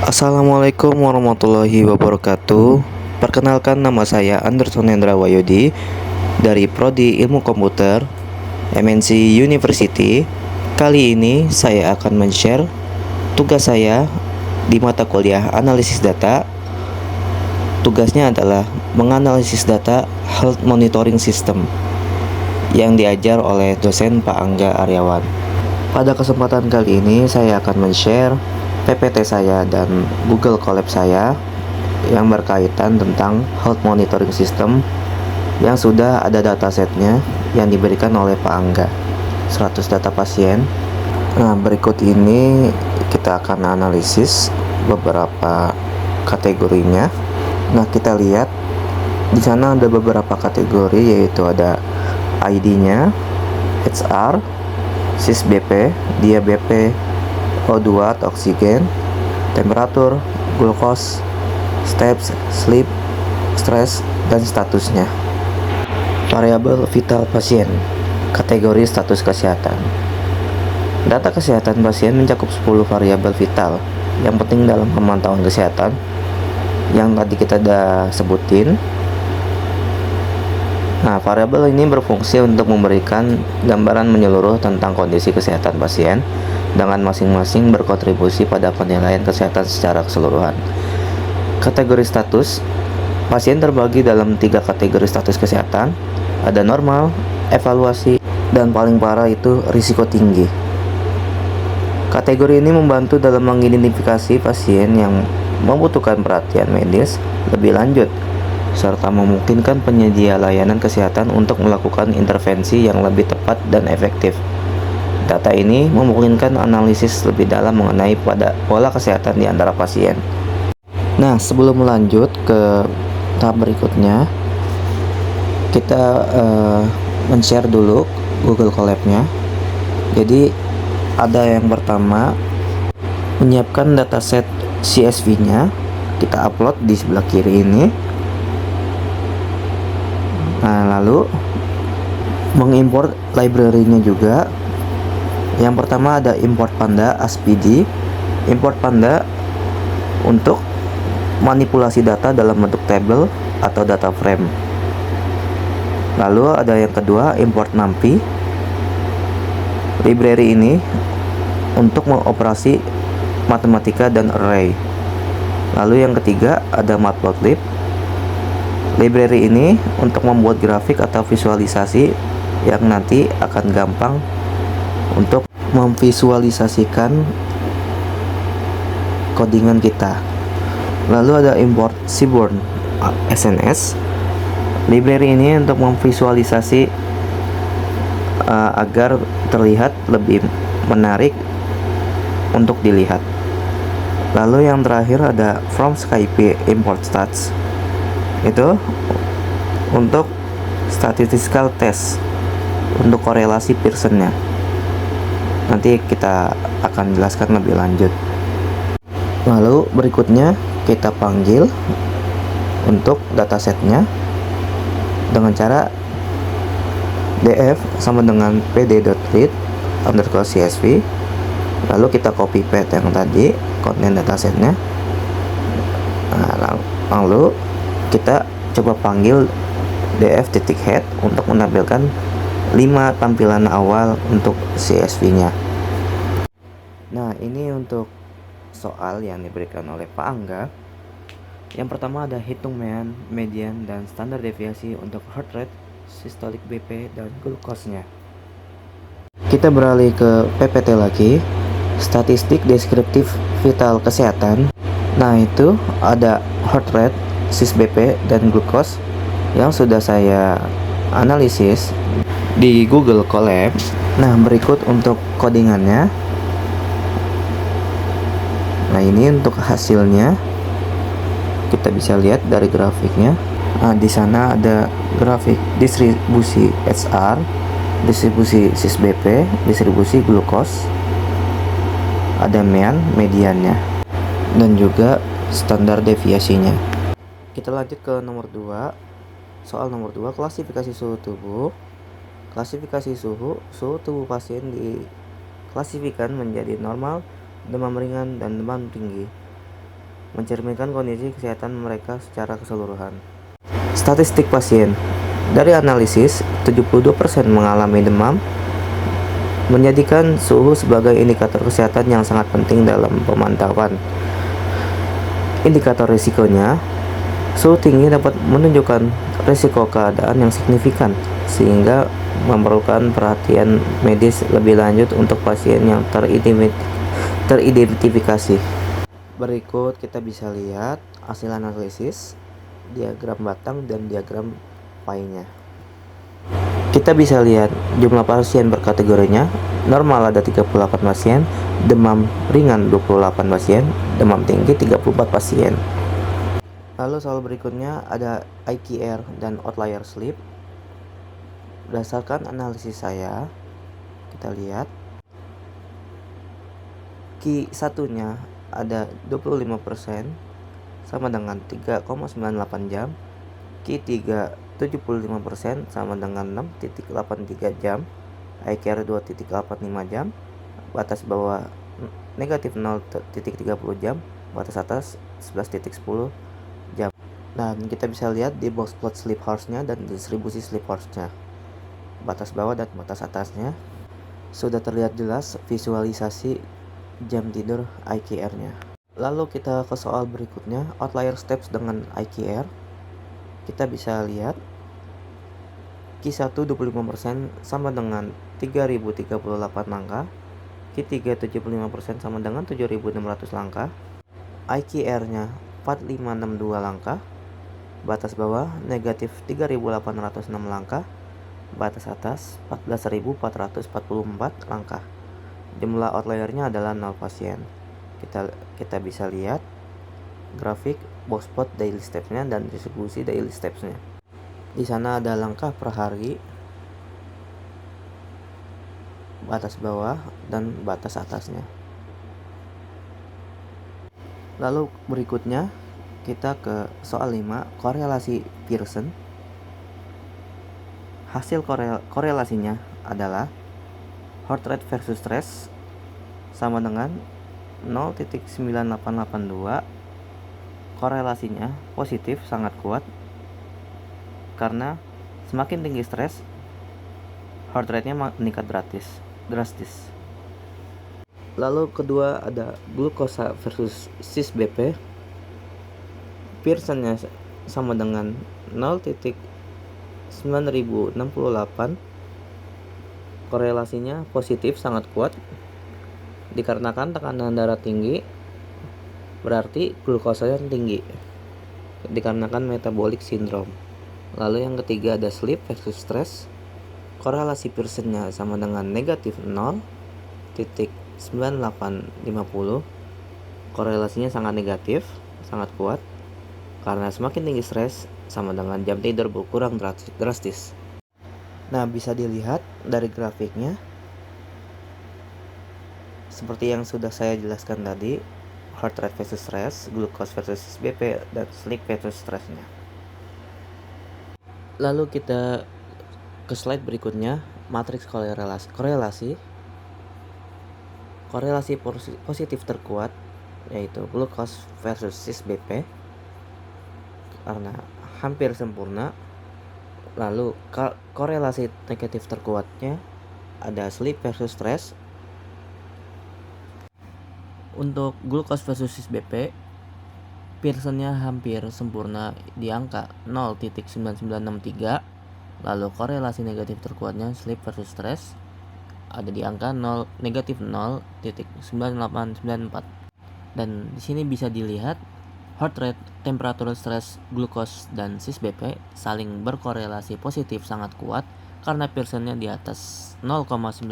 Assalamualaikum warahmatullahi wabarakatuh. Perkenalkan, nama saya Anderson Hendra Wayudi dari Prodi Ilmu Komputer MNC University. Kali ini saya akan men-share tugas saya di mata kuliah analisis data. Tugasnya adalah menganalisis data Health Monitoring System yang diajar oleh dosen Pak Angga Aryawan. Pada kesempatan kali ini saya akan men-share PPT saya dan Google Colab saya yang berkaitan tentang Health Monitoring System yang sudah ada datasetnya yang diberikan oleh Pak Angga, 100 data pasien. Nah, berikut ini kita akan analisis beberapa kategorinya. Nah, kita lihat di sana ada beberapa kategori, yaitu ada ID-nya, HR, SIS-BP, dia BP, O2 atau oksigen, temperatur, glukos, steps, sleep, stress, dan statusnya. Variabel vital pasien, kategori status kesehatan. Data kesehatan pasien mencakup 10 variabel vital yang penting dalam pemantauan kesehatan yang tadi kita udah sebutin. Nah, variabel ini berfungsi untuk memberikan gambaran menyeluruh tentang kondisi kesehatan pasien dengan masing-masing berkontribusi pada penilaian kesehatan secara keseluruhan. Kategori status, pasien terbagi dalam 3 kategori status kesehatan, ada normal, evaluasi, dan paling parah itu risiko tinggi. Kategori ini membantu dalam mengidentifikasi pasien yang membutuhkan perhatian medis lebih lanjut, serta memungkinkan penyedia layanan kesehatan untuk melakukan intervensi yang lebih tepat dan efektif. Data ini memungkinkan analisis lebih dalam mengenai pada pola kesehatan di antara pasien. Nah, sebelum melanjut ke tahap berikutnya, kita men-share dulu Google Colab-nya. Jadi, ada yang pertama, menyiapkan dataset CSV-nya. Kita upload di sebelah kiri ini. Nah, lalu mengimport library-nya juga. Yang pertama ada import Panda ASPD. Import Panda untuk manipulasi data dalam bentuk tabel atau data frame. Lalu ada yang kedua, import NumPy. Library ini untuk mengoperasi matematika dan array. Lalu yang ketiga ada Matplotlib. Library ini untuk membuat grafik atau visualisasi yang nanti akan gampang untuk memvisualisasikan codingan kita. Lalu ada import Seaborn SNS. Library ini untuk memvisualisasi agar terlihat lebih menarik untuk dilihat. Lalu yang terakhir ada From Skype Import Stats. Itu untuk statistical test, untuk korelasi Pearson-nya. Nanti kita akan jelaskan lebih lanjut. Lalu berikutnya kita panggil untuk datasetnya dengan cara df sama dengan pd.read underscore csv. Lalu kita copy paste yang tadi konten datasetnya. Nah, lalu kita coba panggil df.head untuk menampilkan 5 tampilan awal untuk CSV-nya. Nah, ini untuk soal yang diberikan oleh Pak Angga. Yang pertama ada hitung median dan standar deviasi untuk heart rate, systolic BP, dan glukosnya. Kita beralih ke PPT lagi, statistik deskriptif vital kesehatan. Nah, itu ada heart rate, SIS-BP, dan glukos yang sudah saya analisis di Google Colab. Nah, berikut untuk codingannya. Nah, ini untuk hasilnya. Kita bisa lihat dari grafiknya. Nah, di sana ada grafik distribusi HR, distribusi SIS-BP, distribusi glukos, ada mediannya, dan juga standar deviasinya. Kita lanjut ke nomor 2. Soal nomor 2, klasifikasi suhu tubuh. Klasifikasi suhu tubuh pasien diklasifikasikan menjadi normal, demam ringan, dan demam tinggi. mencerminkan kondisi kesehatan mereka secara keseluruhan. Statistik pasien. Dari analisis, 72% mengalami demam, menjadikan suhu sebagai indikator kesehatan yang sangat penting dalam pemantauan. Indikator risikonya, suhu tinggi dapat menunjukkan risiko keadaan yang signifikan, sehingga memerlukan perhatian medis lebih lanjut untuk pasien yang teridentifikasi. Berikut kita bisa lihat hasil analisis, diagram batang dan diagram pie-nya. Kita bisa lihat jumlah pasien berkategorinya. Normal ada 38 pasien, demam ringan 28 pasien, demam tinggi 34 pasien. Lalu soal berikutnya ada IQR dan outlier sleep. Berdasarkan analisis saya, kita lihat Q1-nya ada 25% sama dengan 3,98 jam. Q3 75% sama dengan 6,83 jam. IQR 2,85 jam. Batas bawah negatif 0,30 jam. Batas atas 11,10 jam. Dan kita bisa lihat di box plot sleep hours-nya dan distribusi sleep hours-nya. Batas bawah dan batas atasnya sudah terlihat jelas visualisasi jam tidur IQR-nya. Lalu kita ke soal berikutnya, outlier steps dengan IQR. Kita bisa lihat Q1 25% sama dengan 3038 langkah, Q3 75% sama dengan 7600 langkah, IQR-nya 4562 langkah, batas bawah negatif 3806 langkah, batas atas 14444 langkah. Jumlah outliernya adalah 0 pasien. Kita bisa lihat grafik box plot daily steps-nya dan distribusi daily steps-nya. Di sana ada langkah per hari, batas bawah dan batas atasnya. Lalu berikutnya kita ke soal 5, korelasi Pearson. Hasil korelasinya adalah heart rate versus stress sama dengan 0,9882. Korelasinya positif, sangat kuat, karena semakin tinggi stres, heart rate-nya meningkat drastis. Lalu kedua ada glukosa versus cis-BP. Pearson-nya sama dengan 0,9068. Korelasinya positif, sangat kuat, dikarenakan tekanan darah tinggi berarti glukosanya tinggi, dikarenakan metabolic syndrome. Lalu yang ketiga ada sleep versus stress. Korelasi Pearson-nya sama dengan negatif 0,9850. Korelasinya sangat negatif, sangat kuat, karena semakin tinggi stres sama dengan jam tidur berkurang drastis. Nah, bisa dilihat dari grafiknya seperti yang sudah saya jelaskan tadi, heart rate versus stress, glucose versus BP, dan sleep versus stressnya. Lalu kita ke slide berikutnya, matriks korelasi positif terkuat yaitu glucose versus cis-BP karena hampir sempurna. Lalu korelasi negatif terkuatnya ada sleep versus stress. Untuk glucose versus cis-BP, Pearson-nya hampir sempurna di angka 0,9963. Lalu korelasi negatif terkuatnya sleep versus stress ada di angka negatif 0,9894. Dan di sini bisa dilihat heart rate, temperatur stres, glucose, dan cis-BP saling berkorelasi positif sangat kuat karena Pearson-nya di atas 0,95.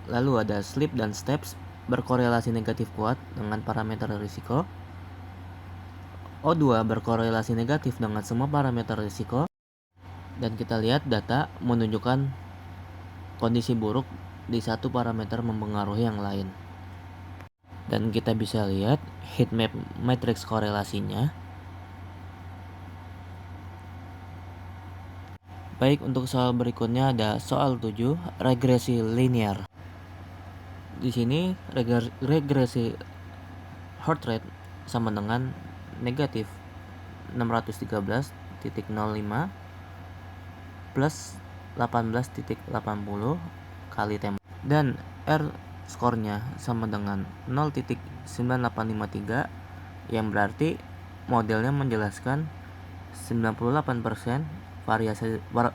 Lalu ada sleep dan steps berkorelasi negatif kuat dengan parameter risiko. O2 berkorelasi negatif dengan semua parameter risiko. Dan kita lihat data menunjukkan kondisi buruk di satu parameter mempengaruhi yang lain. Dan kita bisa lihat heat map matriks korelasinya. Baik, untuk soal berikutnya ada soal 7, regresi linear. Di sini regresi heart rate sama dengan negatif 613.05 plus 18.80 kali tempo, dan R skornya sama dengan 0.9853, yang berarti modelnya menjelaskan 98%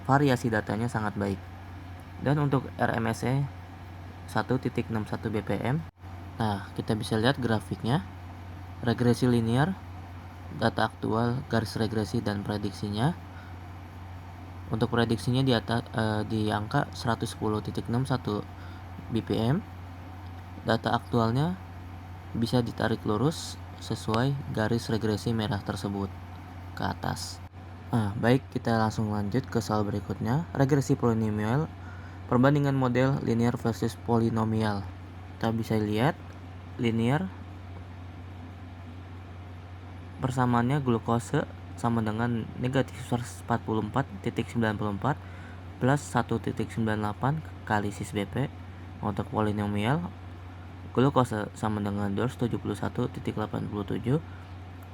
variasi datanya sangat baik. Dan untuk RMSE 1.61 bpm. Nah, kita bisa lihat grafiknya, regresi linear, data aktual, garis regresi, dan prediksinya. Untuk prediksinya di angka 110.61 bpm. Data aktualnya bisa ditarik lurus sesuai garis regresi merah tersebut ke atas. Baik, kita langsung lanjut ke soal berikutnya. Regresi polinomial, perbandingan model linear versus polinomial. Kita bisa lihat linear persamaannya glukose sama dengan negatif 44.94 plus 1.98 kali sis BP. Untuk polinomial, glukose sama dengan 271.87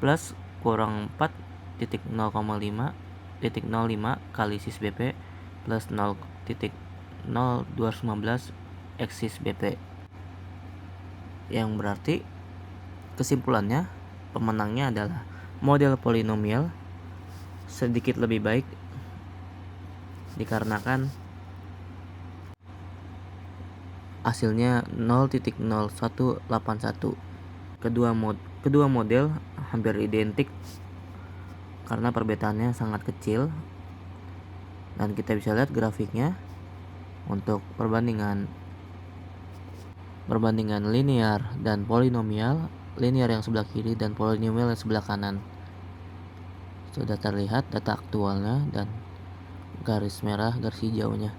plus kurang 4.0,05 kali sis BP plus 0.0215 x sis BP, yang berarti kesimpulannya pemenangnya adalah model polinomial sedikit lebih baik dikarenakan hasilnya 0.0181. Kedua model hampir identik karena perbedaannya sangat kecil, dan kita bisa lihat grafiknya. Untuk perbandingan linear dan polinomial, linear yang sebelah kiri dan polinomial yang sebelah kanan. Sudah terlihat data aktualnya dan garis merah, garis hijaunya.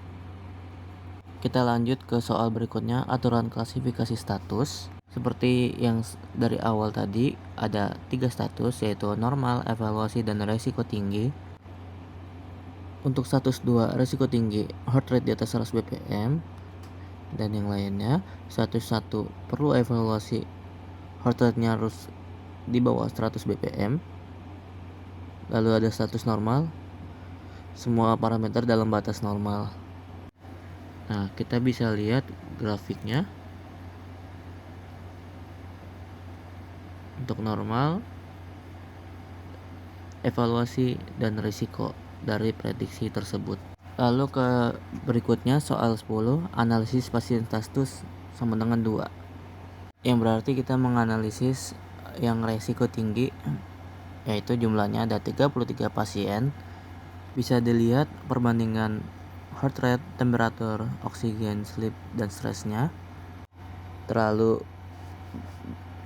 Kita lanjut ke soal berikutnya, aturan klasifikasi status. Seperti yang dari awal tadi, ada 3 status, yaitu normal, evaluasi, dan resiko tinggi. Untuk status 2, resiko tinggi, heart rate di atas 100 bpm, dan yang lainnya. Status 1, perlu evaluasi, heart rate-nya harus di bawah 100 bpm. Lalu ada status normal, semua parameter dalam batas normal. Nah, kita bisa lihat grafiknya. Untuk normal, evaluasi, dan risiko dari prediksi tersebut. Lalu ke berikutnya soal 10, analisis pasien status sama dengan 2, yang berarti kita menganalisis yang resiko tinggi, yaitu jumlahnya ada 33 pasien. Bisa dilihat perbandingan heart rate, temperatur, oksigen, sleep, dan stresnya. Terlalu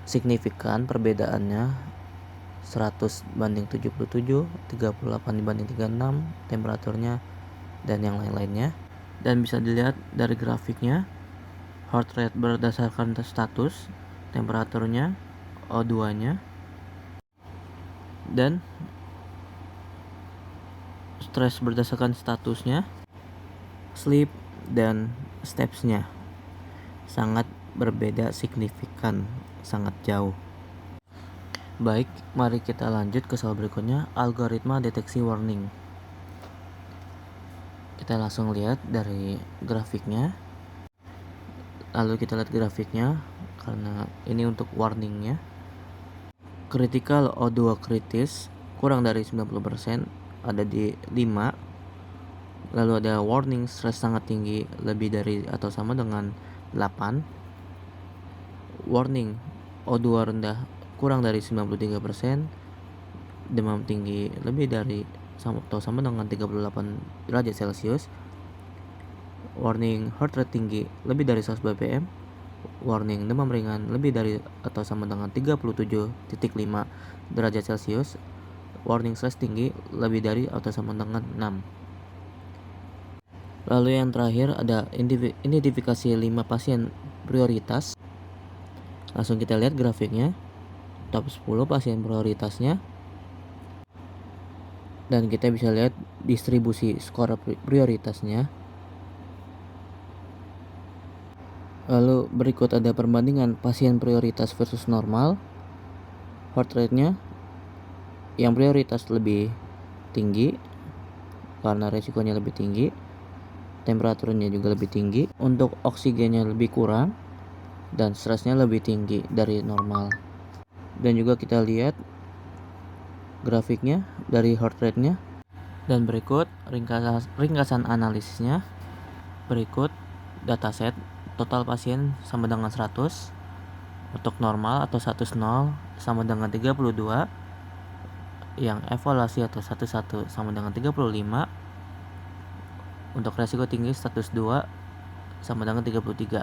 signifikan perbedaannya, 100 banding 77, 38 dibanding 36, temperaturnya, dan yang lain-lainnya. Dan bisa dilihat dari grafiknya, heart rate berdasarkan status, temperaturnya, O2-nya, dan stres berdasarkan statusnya, sleep, dan steps-nya sangat berbeda signifikan, sangat jauh. Baik, mari kita lanjut ke soal berikutnya, algoritma deteksi warning. Kita langsung lihat dari grafiknya. Lalu kita lihat grafiknya, karena ini untuk warningnya. Critical O2 kritis kurang dari 90%, ada di 5. Lalu ada warning stres sangat tinggi, lebih dari atau sama dengan 8. Warning O2 rendah kurang dari 93%, demam tinggi lebih dari atau sama dengan 38 derajat Celcius. Warning heart rate tinggi lebih dari 100 bpm. Warning demam ringan lebih dari atau sama dengan 37.5 derajat Celcius. Warning stres tinggi lebih dari atau sama dengan 6. Lalu yang terakhir ada identifikasi 5 pasien prioritas. Langsung kita lihat grafiknya. Top 10 pasien prioritasnya. Dan kita bisa lihat distribusi skor prioritasnya. Lalu berikut ada perbandingan pasien prioritas versus normal. heart rate-nya yang prioritas lebih tinggi karena resikonya lebih tinggi, temperaturnya juga lebih tinggi, untuk oksigennya lebih kurang, dan stresnya lebih tinggi dari normal. Dan juga kita lihat grafiknya dari heart rate-nya. Dan berikut ringkasan analisisnya. Berikut dataset total pasien sama dengan 100, untuk normal atau status 0 sama dengan 32, yang evaluasi atau status 1 sama dengan 35, untuk resiko tinggi status 2 sama dengan 33.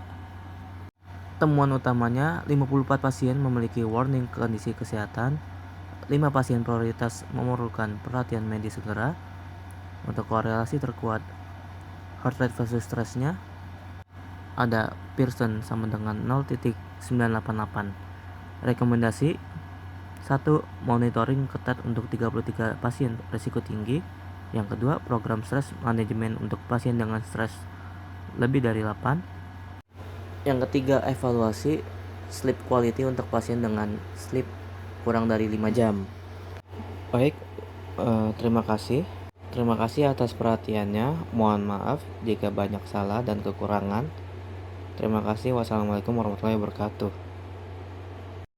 Temuan utamanya, 54 pasien memiliki warning kondisi kesehatan, 5 pasien prioritas memerlukan perhatian medis segera. Untuk korelasi terkuat heart rate versus stresnya, ada Pearson sama dengan 0.988. Rekomendasi 1. Monitoring ketat untuk 33 pasien risiko tinggi. Yang kedua, program stres manajemen untuk pasien dengan stres lebih dari 8. Yang ketiga, evaluasi sleep quality untuk pasien dengan sleep kurang dari 5 jam. Baik, terima kasih. Terima kasih atas perhatiannya. Mohon maaf jika banyak salah dan kekurangan. Terima kasih. Wassalamualaikum warahmatullahi wabarakatuh.